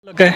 ਲੱਗਾ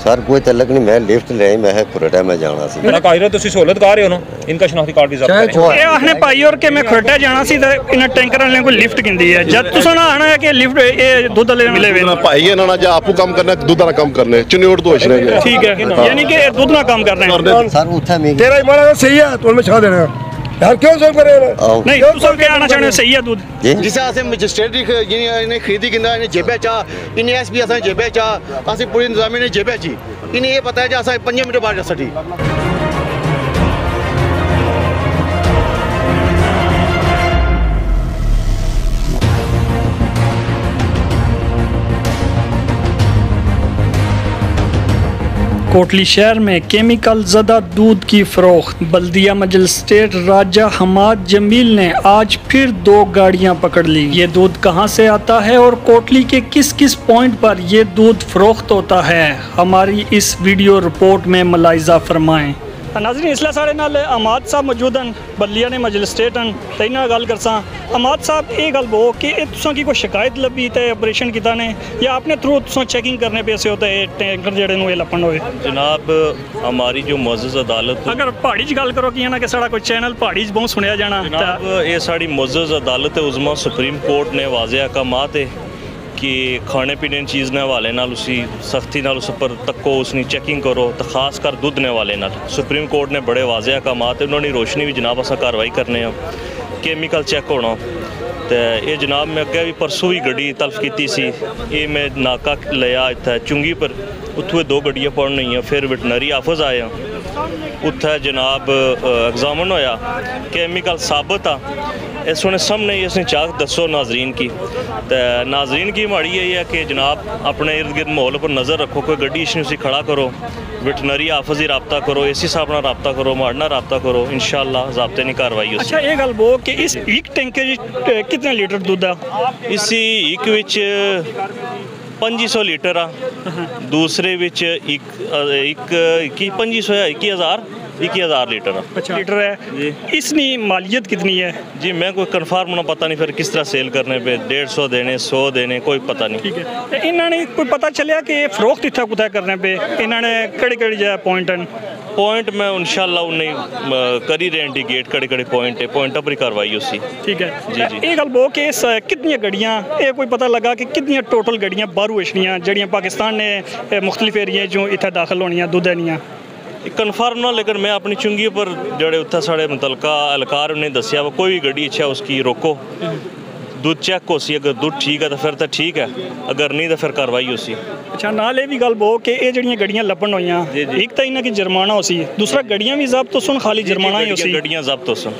सर कोई तलक नहीं, मैं लिफ्ट ले मैं खुरटा में जाना सी। मेरा कायरो ਤੁਸੀਂ ਸਹੂਲਤ ਕਰ ਰਹੇ ਹੋ ਨਾ ਇਨਕਾ ਸ਼ਨਾਖਤੀ ਕਾਰਡ ਵੀ ਜ਼ਬਤ ਕਰੇ ਇਹ ਆਖਨੇ ਭਾਈ ਔਰ ਕਿ ਮੈਂ ਖਰਟਾ ਜਾਣਾ ਸੀ ਤੇ ਇਹਨਾਂ ਟੈਂਕਰ ਵਾਲਿਆਂ ਕੋਲ ਲਿਫਟ ਕਿੰਦੀ ਹੈ ਜਦ ਤੁਸੀਂ ਨਾ ਆਣਾ ਹੈ ਕਿ ਲਿਫਟ ਇਹ ਦੁੱਧ ਵਾਲੇ ਮਿਲੇ ਵੇ ना भाई है ना जा आपको काम करना है, दूध वाला काम करना है, चुनी उड़ तो होश नहीं है। ठीक है यानी कि दुੱਧ ਨਾਲ ਕੰਮ करना है सर उठा में तेरा ईमान सही है तो मैं छा देना यार क्यों सब करे नहीं ਤੁਸੀਂ क्या आना चाहते हो सही है दूध जिसे असें मजिस्ट्रेट इन्हें खरीदी किंदा इन्हें जेबे चा इन्हें एसपी असें जेबे चा असें पूरी इंतजामी ने जेबे ची इन्हें ये पता है कि असें 5 मिनट बाद सटी कोटली शहर में केमिकल ज़दा दूध की फ़रोख्त। बल्दिया मजिस्ट्रेट राजा हमाद जमील ने आज फिर 2 गाड़ियां पकड़ ली। ये दूध कहां से आता है और कोटली के किस किस पॉइंट पर ये दूध फ़रोख्त होता है, हमारी इस वीडियो रिपोर्ट में मुलाहिज़ा फरमाएं। नाज़रीन इसलिए साढ़े नाल अमाद साहब मौजूद हैं, बल्दिया ने मजिस्ट्रेट हैं, ते इन्हां गल करसां। अमाद साहब ये गल बो कि तुसां की कोई शिकायत लभी ते ऑपरेशन किता ने या अपने थ्रू तुसां चेकिंग करने पे से होते टैंकर जेड़े नु लपन होए? जनाब हमारी जो मुअज़्ज़ज़ अदालत अगर पहाड़ी च गल करो कि ना कि साड़ा कोई चैनल पहाड़ी च बहुत सुनिया जाना जनाब ये साड़ी मुअज़्ज़ज़ अदालत उज़्मा सुप्रीम कोर्ट ने वाज़े अहकामात है कि खाने पीने चीज़ ने हवाले नाल उसी सख्ती नाल उस पर तको उसकी चेकिंग करो तो खास कर दुध ने वाले नाल सुप्रीम कोर्ट ने बड़े वाज़े अहकामात उन्होंने रोशनी भी जनाब असा कार्रवाई करने केमिकल चेक होना तो ये जनाब मैं अगे भी परसों भी गड्डी तल्फ की सी ये मैं नाका लिया इतना चुंगी पर उत्थों 2 गड्डियाँ पड़न हुई फिर वेटनरी आफिस आया उत्थे जनाब एग्जामन होया केमिकल साबित आ इस उन्हें सामने इसने चाक दसो नाजरीन की तो नाजरीन की माड़ी यही है कि जनाब अपने इर्द गिर्द माहौल पर नज़र रखो, कोई गड्डी इसे खड़ा करो, वेटनरी आफिस ही रबता करो, एसी साहब ना रबता करो, माड़ना रबता करो, इंशाअल्लाह ज़ाब्ते नहीं कार्रवाई। अच्छा ये गल बो कि इस एक टैंकर कितने लीटर दूध आ? इसी एक विच 2500 लीटर आ, दूसरे विच एक 21,000 लीटर। अच्छा लीटर है इसकी मालियत कितनी है? जी मैं कोई कन्फर्म होना पता नहीं, फिर किस तरह सेल करने पे 150 देने 100 देने कोई पता नहीं। ठीक है इन्होंने कोई पता चलिया कि फ़रोख्त इतना कुछ करने पे इन्होंने कड़ी जगह पॉइंट में इंशाअल्लाह उन्हें करी रहे इंडिकेट कड़े पॉइंट है पॉइंट पर ही कार्रवाई उसी। ठीक है जी जी ये गल बो कि कितनी गड्डियाँ ये कोई पता लगा कि कितनी टोटल गड्डियाँ बाहरों अछनियाँ जड़ियाँ पाकिस्तान ने मुख्तलिफ एरिया जो इतना दाखिल होनियाँ दुध दियाँ कन्फर्म ना, लेकिन मैं अपनी चुंगी पर जड़े उत्थे साढ़े मुतलका एहलकार उन्हें दसिया वा कोई भी गड्डी इच्छा उसकी रोको दूध चेक हो सी, अगर दूध ठीक है तो फिर तो ठीक है, अगर नहीं तो फिर कार्रवाई हो सी। अच्छा नाल ये भी गल बो कि ये जड़ियाँ गड्डियाँ लपन होइयां एक तो इन्हें की जुर्माना हो सी, दूसरा गड्डियाँ भी जब्त हो सुन खाली जुर्माना ही हो सी गड्डियाँ जब्त हो सुन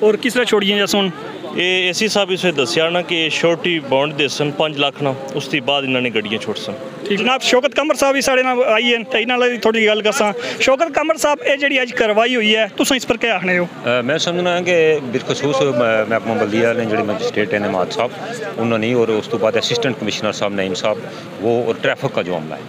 और किस तरह छोड़ियां जा सुन ये एसी साहब इसे दसिया ना कि श्योरिटी बॉन्ड दे सन 5 लाख ना उसके बाद इन्होंने गड्डियाँ छोड़ सन। ठीक जनाब शौकत कमर साहब भी साढ़े नाल आई है ते इन्हां नाल थोड़ी गल करसां। शौकत कमर साहब ये जिहड़ी अज कार्रवाई हुई है तुसीं इस पर क्या आखने हो? मैं समझना कि बिलखसूस महकमा बल्दिया ने जो मजिस्ट्रेट हैं नमाज साहब उन्होंने और उस तो बाद असिस्टेंट कमिश्नर साहब नईम साहब वो और ट्रैफिक का जो अमला है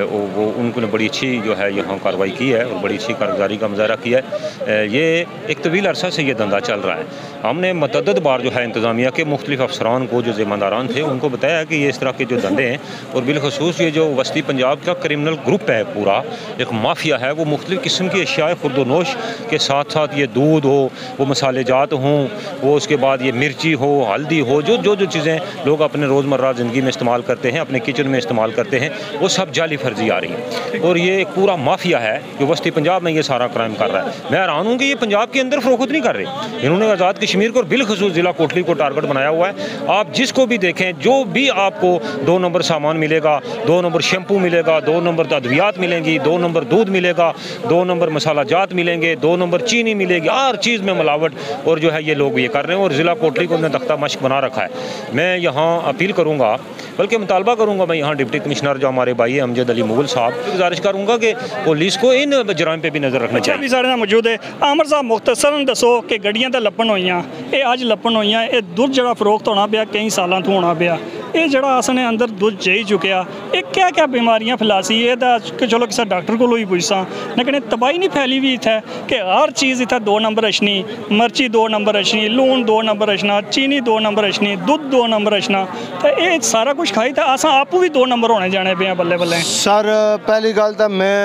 वो उनको बड़ी अच्छी जो है यहाँ कार्रवाई की है और बड़ी अच्छी कारगुजारी का मुजाहरा किया है। ये एक तवील अरसा से ये धंधा चल रहा है। हमने मतअद्दद बार जो है इंतज़ामिया के मुख्तलिफ अफसरान को जो ज़िम्मेदारान थे उनको बताया कि ये इस तरह के जो धंधे हैं और बिलखसूस ये जो वस्ती पंजाब का क्रिमिनल ग्रुप है पूरा एक माफिया है वो मुख्तलिफ किस्म की अशियाए खुर्दोनोश के साथ साथ ये दूध हो वो मसाले जात हों वो उसके बाद ये मिर्ची हो हल्दी हो जो चीज़ें लोग अपने रोज़मर्रा ज़िंदगी में इस्तेमाल करते हैं अपने किचन में इस्तेमाल करते हैं वो सब जाली फर्जी आ रही है और ये एक पूरा माफिया है जो वस्ती पंजाब में ये सारा क्राइम कर रहा है। मैं हैरान हूँ कि ये पंजाब के अंदर फ़रोख्त नहीं कर रहे, इन्होंने आज़ाद कश्मीर को और बिलखसूस ज़िला कोटली को टारगेट बनाया हुआ है। आप जिसको भी देखें जो भी आपको 2 नंबर सामान मिलेगा, 2 नंबर शैम्पू मिलेगा, 2 नंबर अद्वियात मिलेंगी, 2 नंबर दूध मिलेगा, 2 नंबर मसाला जात मिलेंगे, 2 नंबर चीनी मिलेगी, हर चीज़ में मिलावट और जो है ये लोग ये कर रहे हैं और ज़िला कोटली को उन्होंने तख्ता मश्क बना रखा है। मैं यहाँ अपील करूँगा बल्कि मुतालबा करूँगा मैं यहाँ डिप्टी कमिश्नर जो हमारे भाई है अमजद अली मुगल साहब गुजारिश करूँगा कि पुलिस को इन जराइम पे भी नज़र रखना चाहिए। साढ़े नाल मौजूद है आमर साहब मुख्तसरन दसो कि गड्डियां तो लपन होइयां ये अज लपन होइयां ये दुध जड़ा फरोख्त होना पिया कई सालों तो होना पिया ये जड़ा असने अंदर दुध जाई चुकिया ये क्या क्या बीमारियां फैलासी ये कि चलो किसी डॉक्टर को ही पूछसा लेकिन तबाही नहीं फैली भी इत्थै कि हर चीज़ इत्थै 2 नंबर अछनी मर्ची 2 नंबर अछनी लून 2 नंबर अछना चीनी 2 नंबर अछनी दुध 2 नंबर अछना तो ये सारा कुछ खाई तो अस आपू भी 2 नंबर होने जाने पे बल्ले बल्ले। सर पहली गल तो मैं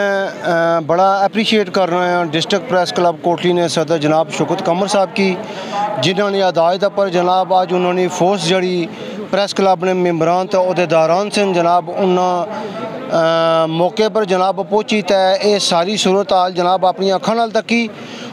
बड़ा अप्रीशिएट कर रहा हूँ डिस्ट्रिक्ट प्रेस क्लब कोटली ने सदर जनाब शौकत कमर साहब की जिन्होंने हदायत पर जनाब आज उन्होंने फोर्स जड़ी प्रेस क्लब ने मेम्बरान तो अहदेदारान से जनाब उन्होंने मौके पर जनाब पहुँची तो ये सारी सूरत हाल जनाब अपनी अखां नाल तकी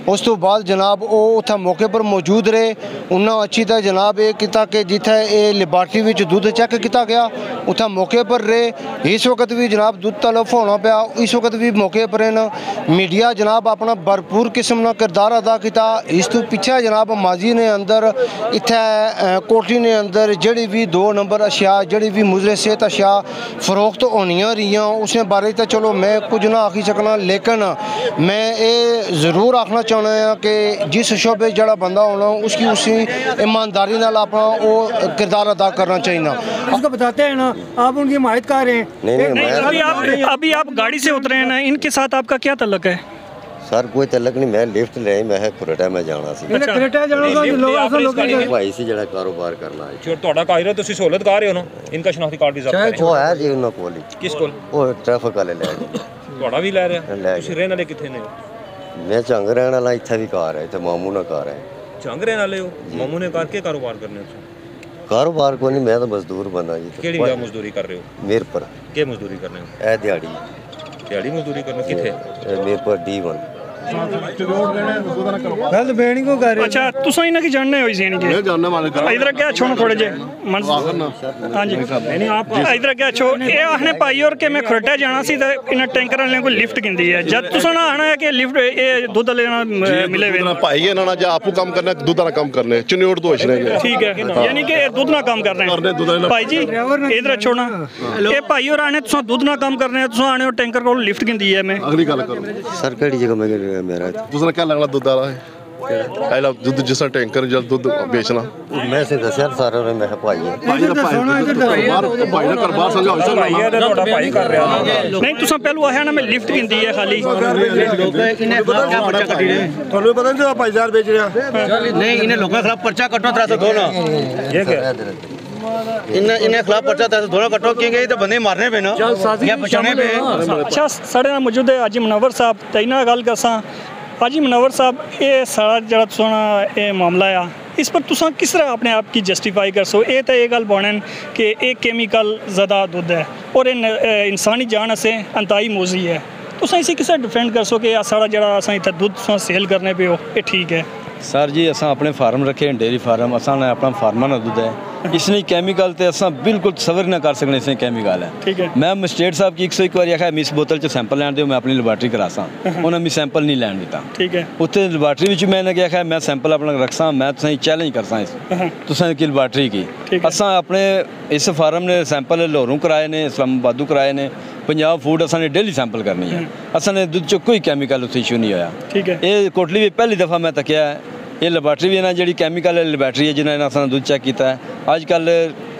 उस तो बाद जनाब वो उत्थे मौके पर मौजूद रहे उन्होंने अच्छी तरह जनाब ये किया कि जिथे ये लेबार्टरी में दुध चेक किया गया उत्थे मौके पर रहे इस वक्त भी जनाब दुध तलफ होना पाया इस वक्त भी मौके पर न मीडिया जनाब अपना भरपूर किस्म का किरदार अदा किया इस तो पिछे जनाब माजी ने अंदर इत्थे कोटली ने अंदर जड़ी भी 2 नंबर अशिया जड़ी भी मुजरे सेहत अशिया फरोख्त होनियां रही उसने बारे तो चलो मैं कुछ ना आखी सकना लेकिन मैं ये ज़रूर आखना चाहना है कि जिस शोबे जड़ा बंदा होना उसकी उसी ईमानदारी नाल अपना वो किरदार अदा करना चाहिए। उसको बताते हैं ना आप उनकी हिमायत कर रहे हैं। नहीं अभी आप गाड़ी से उतरे हैं ना इनके साथ आपका क्या तल्लक है? सर कोई तलक नहीं मैं लिफ्ट ले मैं कनेडा में जाना सी कनेडा जाना भाई सी जड़ा कारोबार करना है जो ਤੁਹਾਡਾ ਕਾਇਰਾ ਤੁਸੀਂ ਸਹੂਲਤ ਕਰ ਰਹੇ ਹੋ ਨਾ ਇਨਕਾ ਸ਼ਨਾਖਤੀ ਕਾਰਡ ਵੀ ਜ਼ਬਤ ਕਰੇ वो है जी उन्होंने कोल ਕਿਸ ਕੋਲ वो ट्रैफिक वाले ले गए ਤੁਹਾਡਾ ਵੀ ਲੈ ਰਿਹਾ ਲੈ ਤੁਸੀਂ ਰਹਿਣ ਵਾਲੇ ਕਿੱਥੇ ਨੇ मैं झंग रहने वाला इत्थे भी कार है इत्थे मामू ना कार है ਝੰਗ ਰਹਿਣ ਵਾਲੇ ਹੋ ਮਾਮੂ ਨੇ ਕਰਕੇ ਕਾਰੋਬਾਰ ਕਰਨੇ ਹੋ कारोबार को नहीं मैं तो मजदूर बंदा जी ਕਿਹੜੀ ਜਗ੍ਹਾ ਮਜ਼ਦੂਰੀ ਕਰ ਰਹੇ ਹੋ मेरे पर ਕੀ ਮਜ਼ਦੂਰੀ ਕਰਨੇ ਹੋ ए दिहाड़ी ਦਿਹਾੜੀ ਮਜ਼ਦੂਰੀ ਕਰਨੇ ਕਿੱਥੇ मेरे पर D1 गल बेणी को कर रहे अच्छा तुसा इन्हें की जानने हो इसी मैं जानने वाले कर इधर क्या छोड़ो थोड़े जे मन हाँ जी नहीं आप इधर क्या छो ये आखने पाई और के मैं खरटा जाना सी तो इन्हें टैंकर वाले को लिफ्ट गिंदी है जब तुसा ना आना है कि लिफ्ट ये दूध लेना मिले हुए ना भाई है ना जा आपको काम करना दूध वाला काम करने चिन्योड़ तो अछने ठीक है यानी कि दूध ना काम कर रहे हैं भाई जी इधर छोड़ना ये भाई और आने तुसा दूध ना काम कर रहे हैं तुसा आने और टैंकर को लिफ्ट गिंदी है मैं अगली गल करो सर केड़ी जगह में मेरा दूसरा क्या लगना दूध वाला है पहला दूध जिसका टैंकर जल दूध बेचना मैं से दसिया सारे ने मैं भाई है भाई ना कर बाहर समझाओ सर ਭਾਈ ਹੈ ਤੇ ਤੁਹਾਡਾ ਭਾਈ ਕਰ ਰਿਹਾ नहीं तुसा पहलू आया ना मैं लिफ्ट गिंदी है खाली ਤੁਹਾਨੂੰ ਪਤਾ ਨਹੀਂ 5000 बेच रहा नहीं इन्हें लोगों के खिलाफ पर्चा कटो 302 ना ਇਹ ਕਿ इन्हें खिलाफ पर्चा 302 कटो क्योंकि ये तो बंदे मारने पे ना या बचाने पे अच्छा साढ़े नाल मौजूद है हाजी मुनव्वर साहब ते इन्हां गल करसां हाजी मुनव्वर साहब ये सारा जड़ा तुसां ये मामला आ इस पर तुसां किस तरह अपने आप की जस्टिफाई कर सो ये तो ये गल बनन कि एक केमिकल ज़्यादा दुध है और इंसानी जान से अंतहाई मोजी है तुसां इसी किस डिफेंड कर सो कि सारा जड़ा असां इत्थे दुध तुसां सेल करने पे हो ये ठीक है? सर जी असां अपने फार्म रखे हैं डेयरी फार्म असां ने अपना फार्मा ना दुध है इसने केमिकल ते असां बिल्कुल सबर ना कर सकने इसने केमिकल है ठीक है मैं मजिस्ट्रेट साहब की 101 बार आखिया मिस बोतल च सैंपल लैन दो मैं अपनी लेबार्टरी करासा उन्हें मिस सैंपल नहीं लैन दिता ठीक है उत्थे लेबार्टरी विच मैंने क्या मैं सैंपल अपना रखसा मैं तुसें चैलेंज करसा इस तुसें की लेबार्टरी की असां अपने इस फार्म ने सैंपल लाहौरों कराए ने इस्लामाबादों कराए ने पंजाब फूड असां डेली सैंपल करनी है असां ने दुध च कोई केमिकल उत्थे इशू नहीं होया ठीक है ये कोटली भी पहली दफ़ा मैं तकिया ये लेबार्टरी भी ना जी केमिकल लेबार्टरी है जिन्हें असां दुध चेक किया है अजकल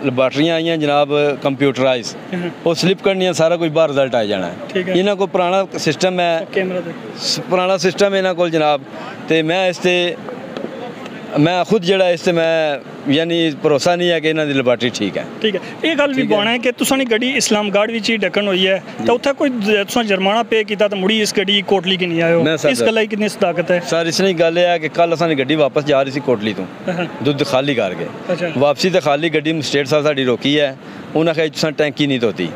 लेबार्टरियां आई जनाब कंप्यूटराइज वो स्लिप करनी है सारा कुछ बाहर रिजल्ट आ जाना है इन्हों को पुराना सिस्टम है पुराना सिस्टम इन्हों को जनाब तो मैं इससे मैं खुद जड़ा इस मैं यानी भरोसा नहीं है कि इन्हों की लेबार्टरी ठीक है ये गल भी बोना है कि तुसां नी गड्डी इस्लामाबाद विच ही डकन हुई है तो उत्थे कोई तुसां जुर्माना पे किया तो मुड़ी इस गड्डी कोटली की नहीं आयो इस गल्ला की कितनी सदाकत है? सर इसने गल है कि कल असां गड्डी वापस जा रही सी कोटली तो दुध खाली करके वापसी तो खाली गड्डी मजिस्ट्रेट साहब साडी रोकी है उन्हें आखिया तुसां टैंकी नहीं धोती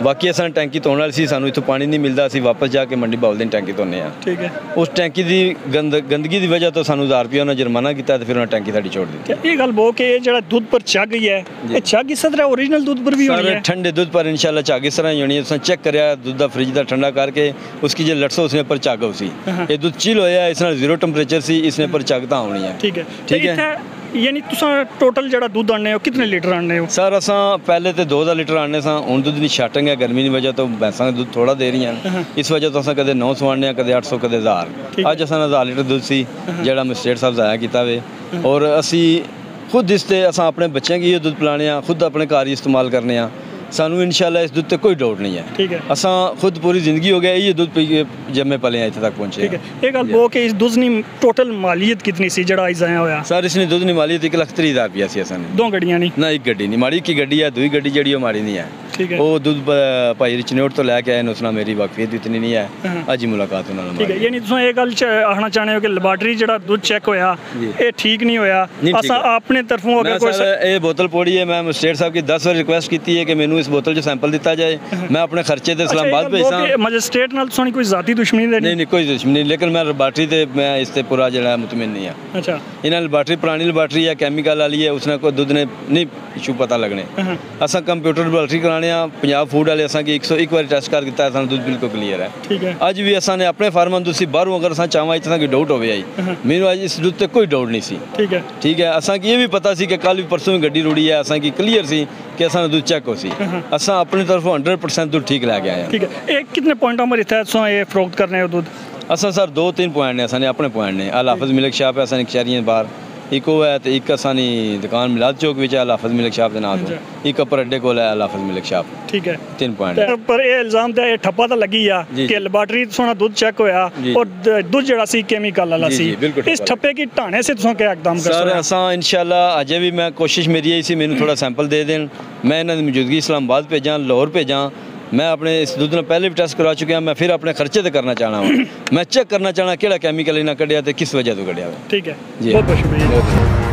बाकी असां टैंकी धोने वाली सी सानू इत्थों पानी नहीं मिलता असीं वापस जाके मंडी बाउल दिन टैंकी धोने आ ठीक है उस टैंकी की गंदगी की वजह तो सानू 1000 रुपया उन्हें जुर्माना किया फिर उन्हें टैंकी साडी छोड़ दी ये गल बो के जड़ा दूध पर चग ही है ये चग इस तरह ओरिजिनल दूध पर भी होनी है ठंडे दूध पर इंशाल्लाह चग इस तरह ही होनी है तुसें चेक करया दूध दा फ्रिज दा ठंडा करके उसकी जो लटसो उसने पर चग उसी ये दूध चिल होया इस नाल 0 टेंपरेचर सी इसने पर चग तां होनी है ठीक है यानी तुसां टोटल जड़ा दूध आने हो कितने लीटर आने हो? सर असां पहले तो 2 लीटर आने सा हुण दूध दी शार्टिंग है गर्मी की वजह तो भैंसां दूध थोड़ा दे रही हैं इस वजह तो असां कदे 900 आने कदे 800 कदे 1000 अज असां 1000 लीटर दूध सी जड़ा मजिस्ट्रेट साहब जाया कीता वे और असी खुद इसते असां अपने बच्चों की ये दुध पिलाने खुद अपने घर ही इस्तेमाल करने सानू इंशाल्लाह इस दूध ते कोई डाउट नहीं है। ठीक है। असां खुद पूरी जिंदगी हो गया ये दूध पी के जब पले इत्थे तक पहुंचे। ठीक है। एक गल वो कि इस दूध की टोटल मालियत कितनी सी जड़ा आया होया? सर इसने दूध की मालियत 1,30,000 रुपया सी असां दो गड्डियां नहीं ना, एक गड्डी नहीं माड़ी की गड्डी है, दूई गड्डी जड़ी माड़ी नहीं है। ठीक है। वो दूध भाई रिचनोट तो लैके आए उसना मेरी वाकफियत इतनी नहीं है, अज ही मुलाकात उन्होंने। ठीक है। यानी तुम ये गल आखना चाहते हो कि लैबोरेटरी जड़ा दूध चेक होया ये ठीक नहीं होया, असा अपने तरफों अगर कोई ये बोतल पोड़ी है मैं मजिस्ट्रेट साहब की 10 बार रिक्वेस्ट की है कि मैनू इस बोतल जो सैंपल दिता जाए, मैं अपने खर्चे से इस्लामाबाद भेजा। मजिस्ट्रेट नाल तुसां कोई जाती दुश्मनी नहीं कोई दुश्मनी नहीं, लेकिन मैं लैबोरेटरी ते मैं इस ते पूरा जड़ा मुतमिन नहीं है। अच्छा। इन्हें लैबोरेटरी पुरानी लैबोरेटरी है केमिकल वाली है, उसने कोई दूध ने नहीं इशू पता लगने। असा कंप्यूटर लैबोरेटरी कराने पंजाब फूड वाले असा 101 बार टेस्ट कर दिता है, दूध बिल्कुल क्लीयर है। ठीक है। अज भी असा ने अपने फार्म दूसरी बाहरों अगर असा चाहवा इतना कोई डाउट हो आई मैनू अज इस दूध ते कोई डाउट नहीं सी। ठीक है। ठीक है। असा की ये भी पता सी कि कल भी परसों भी गड्डी रुड़ी है, असा की क्लीयर सी कि असा दूध चेक हो सी, असा अपनी तरफ 100% दूध ठीक लैके आए। ठीक है। एक कितने पॉइंटों पर इतना ये फरोख्त करने हो दूध? असा सर 2-3 पॉइंट ने असा ने अपने पॉइंट ने अल हाफिज मिल्क शॉप है असा शहरियां बाहर एक वो है तो एक असानी दुकान मिलाद चौक विच अल हाफिज मिल्क शॉप के नाम से एक अपर अड्डे को है अल हाफिज मिल्क शॉप। ठीक है। 3 पॉइंट पर ये इल्जाम ते ठप्पा तो लगी आ कि लैबोरेटरी सोना दूध चेक होया और दूध जड़ा सी केमिकल वाला सी, इस ठप्पे की ढाने से तुम क्या एकदम कर सर असा इंशाल्लाह अजे भी मैं कोशिश मेरी यही सी मैनू थोड़ा सैंपल दे देन, मैं इन्हां दी मौजूदगी इस्लामाबाद भेजा लाहौर भेजा। मैं अपने इस दूध ने पहले भी टेस्ट करा चुका, मैं फिर अपने खर्चे तो करना चाहना हूँ, मैं चेक करना चाहना कि केमिकल इन्हें कढ़िया किस वजह तो कढ़िया। ठीक है। बहुत बहुत शुक्रिया।